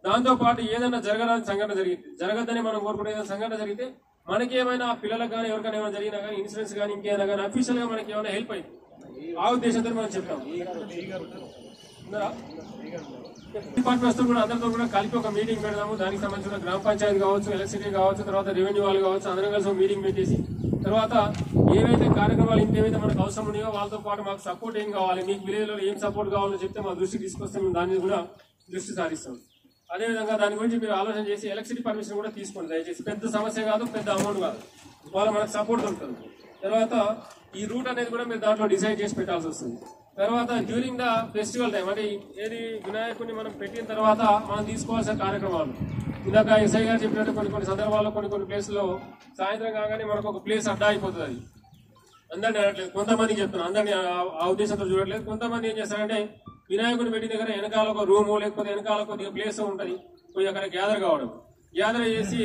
దాంతో పాటు ఏదైనా జరగడానికి సంఘటన జరిగింది, జరగద్దని మనం కోరుకునే ఏదైనా సంఘటన జరిగితే మనకి ఏమైనా పిల్లలకు కానీ ఎవరికైనా ఏమైనా జరిగినా కానీ ఇన్సూరెన్స్ కానీ ఇంకేమైనా కానీ అఫీషియల్ గా మనకి ఏమైనా హెల్ప్ అయింది. ఆ ఉద్దేశంతో మనం చెప్తాం. డిపార్ట్మెంట్స్ తో కూడా అందరితో కూడా కలిపి ఒక మీటింగ్ పెడదాము. దానికి సంబంధించిన గ్రామ పంచాయతీ కావచ్చు, ఎలక్ట్రిసిటీ కావచ్చు, తర్వాత రెవెన్యూ వాళ్ళు కావచ్చు, అందరం కలిసి మీటింగ్ పెట్టేసి తర్వాత ఏవైతే కార్యక్రమాలు ఇంకేవైతే మనకు అవసరం ఉన్నాయో వాళ్ళతో పాటు మాకు సపోర్ట్ ఏం కావాలి, మీకు విలేజ్ లో ఏం సపోర్ట్ కావాలో చెప్తే మా దృష్టికి తీసుకొస్తే మేము దాని మీద కూడా దృష్టి సారిస్తాం. అదేవిధంగా దాని గురించి మీరు ఆలోచన చేసి ఎలక్ట్రిసిటీ పర్మిషన్ కూడా తీసుకోండి దయచేసి. పెద్ద సమస్య కాదు, పెద్ద అమౌంట్ కాదు, వాళ్ళ మనకు సపోర్ట్ దొరుకుతుంది. తర్వాత ఈ రూట్ అనేది కూడా మీరు దాంట్లో డిసైడ్ చేసి పెట్టాల్సి వస్తుంది. తర్వాత డ్యూరింగ్ ద ఫెస్టివల్ టైం అంటే ఏది వినాయకుడిని మనం పెట్టిన తర్వాత మనం తీసుకోవాల్సిన కార్యక్రమాలు, ఇందాక ఎస్ఐ గారు చెప్పినట్టు కొన్ని సందర్భాల్లో కొన్ని ప్లేస్లో సాయంత్రం కాగానే మనకు ఒక ప్లేస్ అడ్డా అయిపోతుంది. అది అందరినీ అనట్లేదు, కొంతమంది చెప్తున్నాను, అందరినీ ఆ ఉద్దేశంతో చూడట్లేదు. కొంతమంది ఏం చేస్తారంటే వినాయకుడిని పెట్టిన దగ్గర వెనకాల ఒక రూము లేకపోతే వెనకాల కొద్దిగా ప్లేస్ ఉంటుంది, పోయి అక్కడ గ్యాదర్ కావడం, గ్యాదర్ చేసి